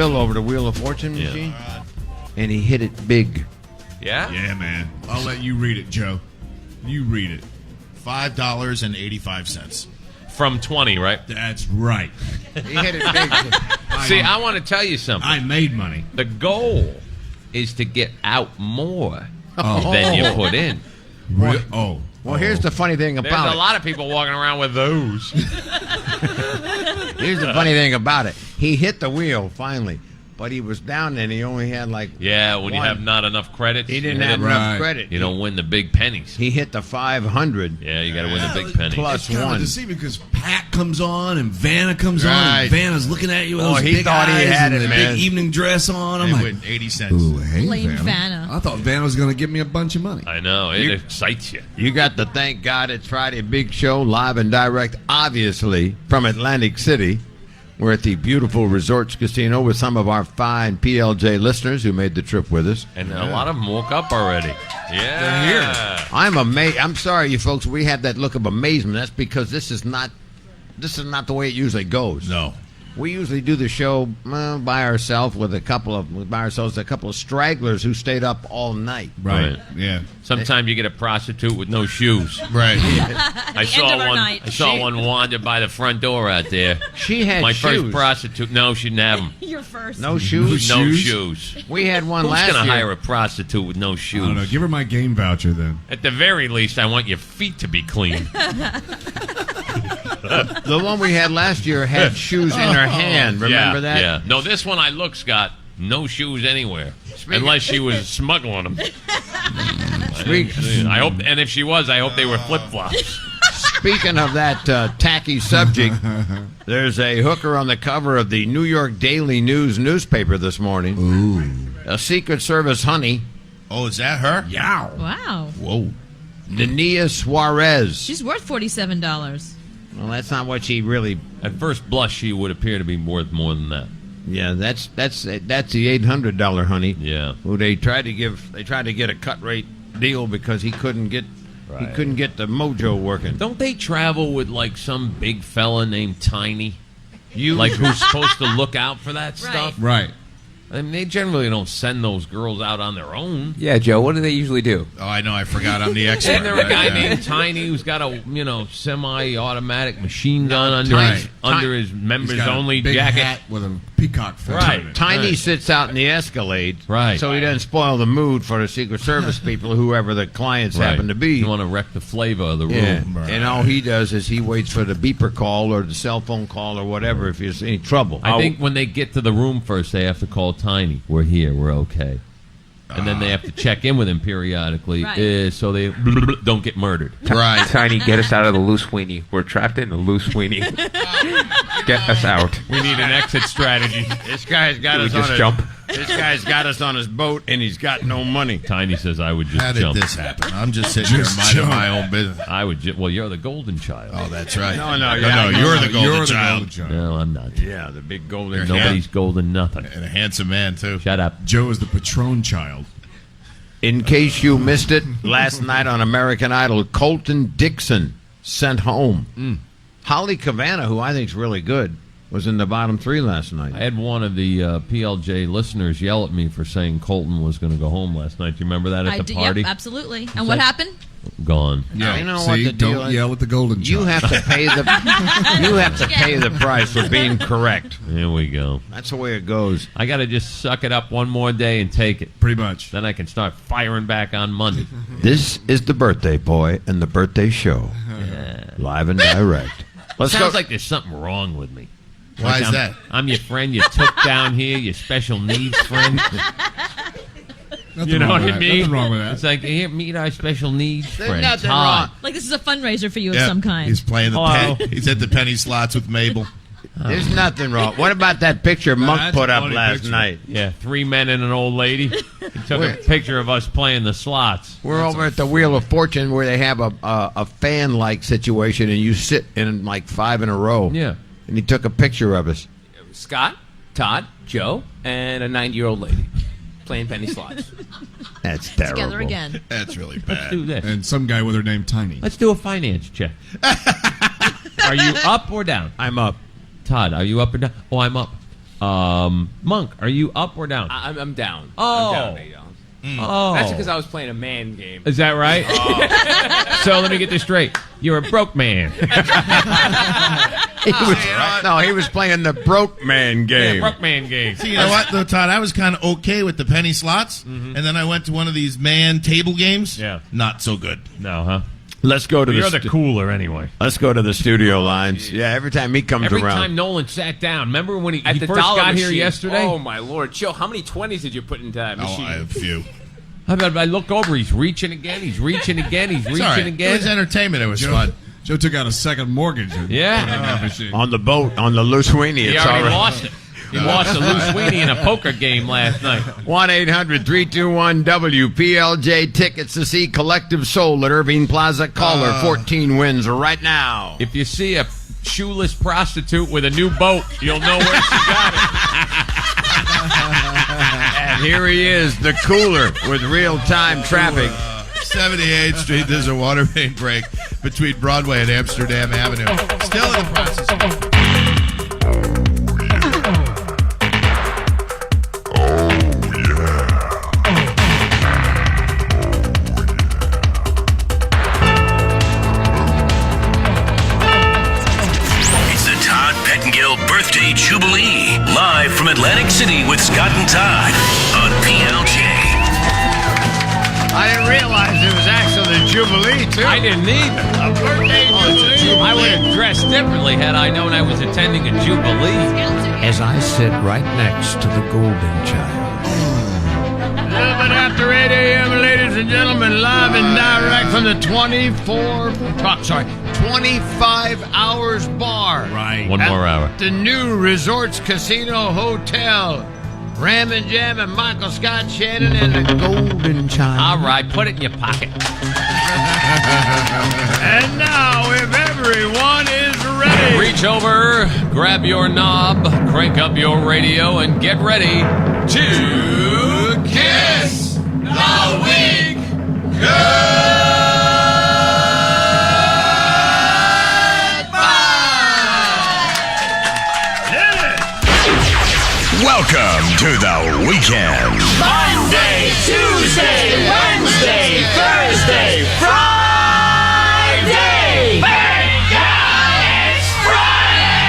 spill over the Wheel of Fortune machine, and he hit it big. Yeah? Yeah, man. I'll let you read it, Joe. You read it. $5.85. From 20, right? That's right. He hit it big. See, I want to tell you something. I made money. The goal is to get out more than you put in. Well, here's the funny thing about There's it. a lot of people walking around with those. Here's the funny thing about it. He hit the wheel finally, but he was down and he only had like when you have not enough credits. He didn't have enough credit. You don't win the big pennies. He hit the 500. Yeah, you got to win the big pennies. Plus it's one. To see because Pat comes on and Vanna comes on and Vanna's looking at you with those he big thought eyes he had and it, the man. big evening dress on. I'm They like, win 80 cents. ooh, hey, Blame Vanna. I thought Vanna was going to give me a bunch of money. I know. It excites you. You got the Thank God It's Friday big show live and direct, obviously, from Atlantic City. We're at the beautiful Resorts Casino with some of our fine PLJ listeners who made the trip with us. And a lot of them woke up already. Yeah. They're here. I'm amazed. I'm sorry, you folks. We had that look of amazement. That's because this is not the way it usually goes. No. We usually do the show by ourselves with a couple of stragglers who stayed up all night. Right. Yeah. Sometimes you get a prostitute with no shoes. Right. I saw one wander by the front door out there. She had my shoes. first prostitute. No, she didn't have them. Your first. No shoes. No shoes. We had one Who's last year. going to hire a prostitute with no shoes? I don't know. Give her my game voucher then. At the very least, I want your feet to be clean. The one we had last year had shoes in her hand. Remember that? Yeah. No, this one I look, Scott, no shoes anywhere. Unless she was smuggling them. I hope, and if she was, I hope they were flip-flops. Speaking of that tacky subject, there's a hooker on the cover of the New York Daily News newspaper this morning. Ooh. A Secret Service honey. Oh, is that her? Yeah. Wow. Whoa. Dania Suarez. She's worth $47. Well, that's not what she really. At first blush, she would appear to be worth more than that. Yeah, that's the $800 honey. Yeah. Who they tried to get a cut rate deal because he couldn't get the mojo working. Don't they travel with like some big fella named Tiny? Like who's supposed to look out for that stuff? Right. I mean, they generally don't send those girls out on their own. Yeah, Joe, what do they usually do? Oh, I know. I forgot. I'm the expert. Isn't there a guy Yeah. named Tiny who's got a semi-automatic machine gun under his members-only big jacket? Hat with a peacock feather Right. in it. Tiny sits out in the Escalade, Right. so he doesn't spoil the mood for the Secret Service people, whoever the clients happen to be. You want to wreck the flavor of the room. Yeah, Right. and all he does is he waits for the beeper call or the cell phone call or whatever if there's any trouble. I think when they get to the room first, they have to call Tiny. We're here. We're okay. And then they have to check in with him periodically so they don't get murdered. Right. Tiny, get us out of the loose weenie. We're trapped in the loose weenie. Get us out. We need an exit strategy. This guy's got Do we us just on jump? This guy's got us on his boat and he's got no money. Tiny says I would just How did jump. this happen? I'm just sitting here minding my own business. I would well, you're the golden child. Oh, that's right. No, you're the golden child. No, I'm not. Yeah, the big golden. Nobody's golden nothing. And a handsome man, too. Shut up. Joe is the Patron child. In case you missed it, last night on American Idol, Colton Dixon sent home. Holly Cavanagh, who I think is really good, was in the bottom three last night. I had one of the PLJ listeners yell at me for saying Colton was going to go home last night. Do you remember that at the party? Yep, absolutely. And what happened? Gone. Yeah, You know see, what the deal don't is? yell at the golden child. You have to pay the price for being correct. Here we go. That's the way it goes. I got to just suck it up one more day and take it. Pretty much. Then I can start firing back on Monday. This is the birthday boy and the birthday show, live and direct. Let's Sounds go. like there's something wrong with me. Why is I'm, that? I'm your friend you took down here, your special needs friend. Nothing You know wrong what with I that. mean? Nothing wrong with that. It's like, here, meet our special needs There's friend, nothing Todd. wrong. Like this is a fundraiser for you of Yep. some kind. He's playing the Hello. He's at the penny slots with Mabel. There's nothing wrong. What about that picture Monk that's put a up funny last picture. night? Yeah, 3 men and an old lady. He took a picture of us playing the slots. We're over at the Wheel of Fortune where they have a fan-like situation, and you sit in like 5 in a row. Yeah. And he took a picture of us. Scott, Todd, Joe, and a 90-year-old lady playing penny slots. That's terrible. Together again. That's really Let's bad. do this. And some guy with her name Tiny. Let's do a finance check. Are you up or down? I'm up. Todd, are you up or down? Oh, I'm up. Monk, are you up or down? I'm down. Oh. I'm down $8. Oh. That's because I was playing a man game. Is that right? So let me get this straight. You're a broke man. He was playing the broke man game. Yeah, broke man game. See, you know what, though, Todd? I was kind of okay with the penny slots, and then I went to one of these man table games. Yeah. Not so good. No, huh? Let's go to You're the cooler anyway. Let's go to the studio lines. Yeah, every time he comes Every around. time Nolan sat down. Remember when he At the first dollar got here machine. yesterday? Oh, my Lord. Joe, how many 20s did you put into that machine? Oh, I have a few. I look over. He's reaching again. He's reaching again. He's It's all reaching right. again. It was entertainment. It was fun. Joe took out a second mortgage. Yeah. on the boat, on the loose weenie. He It's already all right. lost it. He lost a loose weenie in a poker game last night. 1-800-321-WPLJ. Tickets to see Collective Soul at Irving Plaza. Caller 14 wins right now. If you see a shoeless prostitute with a new boat, you'll know where she got it. And here he is, the cooler with real-time traffic. 78th Street, there's a water main break between Broadway and Amsterdam Avenue. Still in the process. It's the Todd Pettengill Birthday Jubilee, live from Atlantic City with Scott and Todd on PLJ. I didn't realize it was actually the Jubilee, too. I didn't either. A birthday Jubilee. I would have dressed differently had I known I was attending a Jubilee. As I sit right next to the golden child. A little bit after 8 a.m., ladies and gentlemen, live and direct from the 25 Hours Bar. Right. One more hour. The new Resorts Casino Hotel. Ram and Jam and Michael Scott Shannon and the Golden child. All right, put it in your pocket. And now, if everyone is ready. Reach over, grab your knob, crank up your radio, and get ready to kiss the week Welcome to the weekend. Monday, Tuesday, Wednesday, Thursday, Friday. Thank God it's Friday.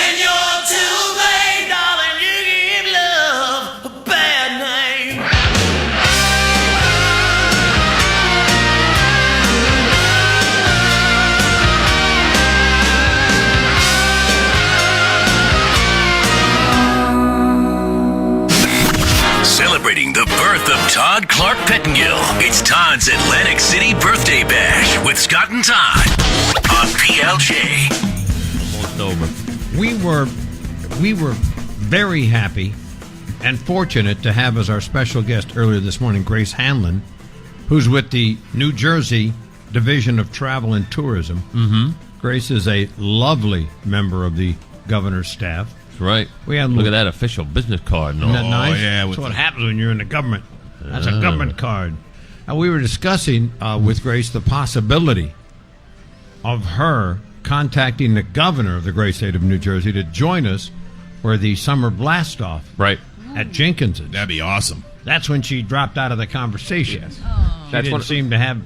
And you're too late, darling. You give love a bad name. Celebrating the birth of Todd Clark Pettengill. It's Todd's Atlantic City Birthday Bash with Scott and Todd on PLJ. almost over. We were very happy and fortunate to have as our special guest earlier this morning Grace Hanlon, who's with the New Jersey Division of Travel and Tourism. Mm-hmm. Grace is a lovely member of the governor's staff. That's right. We had Look at that official business card. And all. Isn't that nice? yeah, That's with what the- happens when you're in the government. That's a government card. And we were discussing with Grace the possibility of her contacting the governor of the great state of New Jersey to join us for the summer blast-off Right. at Jenkins's. That'd be awesome. That's when she dropped out of the conversation. She That's didn't one- seem to have...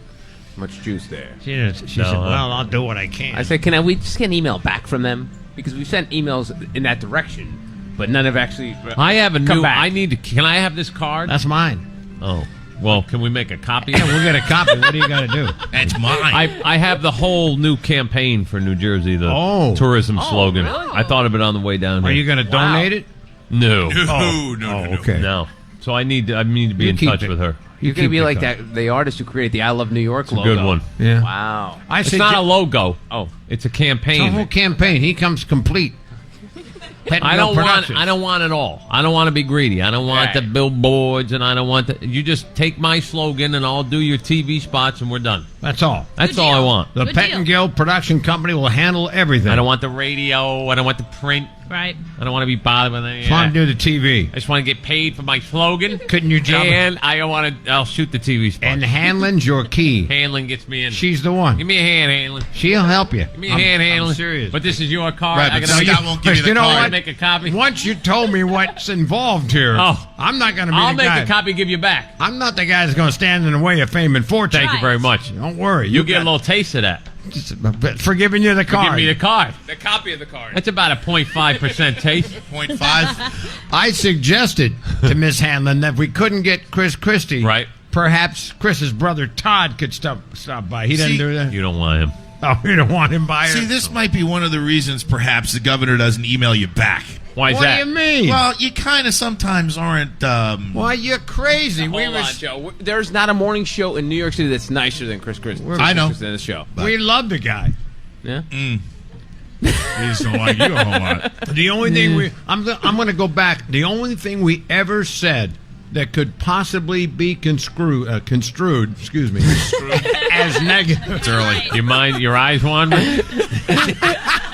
Much juice there. She said, well, I'll do what I can. I said, we just get an email back from them? Because we've sent emails in that direction, but none have actually I have a come new. back. I need to. Can I have this card? That's mine. Oh. Well, can we make a copy? Yeah, we'll get a copy. What do you got to do? That's mine. I have the whole new campaign for New Jersey, the tourism slogan. really? I thought of it on the way down here. Are you going to donate it? No. No. Okay. No. So I need to be in keep touch it. with her. You're going to keep be the like card. the artist who created the I Love New York It's a logo. good one. Yeah. Wow. I It's said, not a logo. Oh. It's a It's a whole campaign. campaign. He comes complete. I don't want it all. I don't want to be greedy. I don't want the billboards, and I don't want the. You just take my slogan, and I'll do your TV spots, and we're done. That's all. That's Good all I deal. want. The Good Pettingill production company will handle everything. I don't want the radio. I don't want the print. Right. I don't want to be bothered with any. Just want to do the TV. I just want to get paid for my slogan. Couldn't you job? And I don't want to. I'll shoot the TV spot. And Hanlon's your key. Hanlon gets me in. She's the one. Give me a hand, Hanlon. She'll help you. Give me a hand, Hanlon. I'm serious. But this is your car. Right, I but gotta Scott won't give you the know card. what? make a copy. Once you told me what's involved here, Oh. I'm not going to be I'll the make guy. the copy. Give you back. I'm not the guy that's going to stand in the way of fame and fortune. Thank you very much. Don't worry. You get a little taste of that. for giving you the Give card. me the card. The copy of the card. That's about a 0.5% taste. 0.5. I suggested to Miss Hanlon that if we couldn't get Chris Christie, Right. perhaps Chris's brother Todd could stop by. He doesn't See, do that. You don't want him. Oh, you don't want him by her. See, this might be one of the reasons perhaps the governor doesn't email you back. Why is What that? do you mean? Well, you kind of sometimes aren't. Why, you're crazy. Hold on, Joe. There's not a morning show in New York City that's nicer than Chris Christie. I know. Than this show. we love the guy. Yeah. He just don't like you a whole lot. The only thing I'm going to go back. The only thing we ever said that could possibly be construed, excuse me, as negative. It's early. You mind your eyes wandering?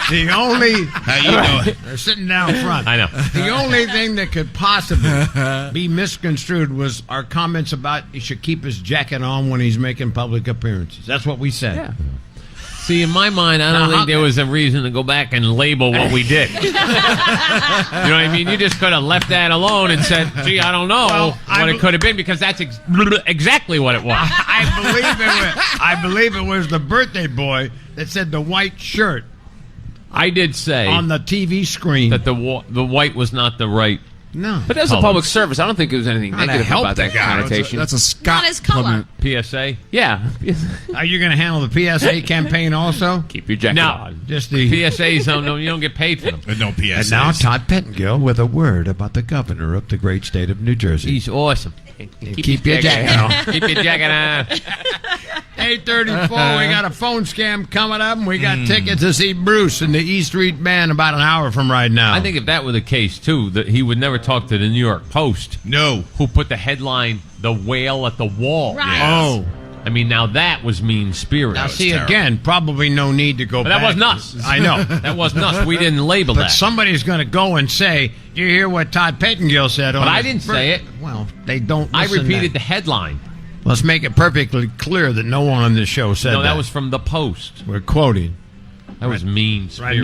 The only How you doing? they're sitting down front. I know. The only thing that could possibly be misconstrued was our comments about he should keep his jacket on when he's making public appearances. That's what we said. Yeah. See, in my mind, I don't think there was a reason to go back and label what we did. You know what I mean? You just could have left that alone and said, gee, I don't know Well, what it could have been, because that's exactly what it was. I believe it was the birthday boy that said the white shirt I did say on the TV screen. that the white was not the right. No. But as a public service, I don't think it was anything Trying to negative help about the that guy. connotation. That's a Scott Not his color. comment. PSA? Yeah. Are you going to handle the PSA campaign also? Keep your jacket No. on. Just the PSAs don't know, you don't get paid for them. With no PSAs. And now Todd Pettingill with a word about the governor of the great state of New Jersey. He's awesome. Keep your jacket on. Keep your jacket on. 8:34. We got a phone scam coming up, and we got tickets to see Bruce and the E Street Band about an hour from right now. I think if that were the case, too, that he would never talk to the New York Post, No. who put the headline, "The Whale at the Wall." Right. Oh, I mean, now that was mean-spirited. now was see terrible. again. Probably no need to go. But back. that wasn't us. I know. That wasn't us. We didn't label But that. somebody's going to go and say, "Do you hear what Todd Pettingill said?" But I didn't say it. Well, they don't. I listen repeated to the headline. Let's make it perfectly clear that no one on this show said No, that was from the Post. We're quoting. That was mean-spirited.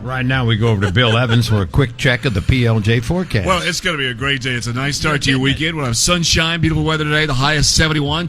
Right now, we go over to Bill Evans for a quick check of the PLJ forecast. Well, it's going to be a great day. It's a nice start to your weekend. We'll have sunshine, beautiful weather today. The high is 71.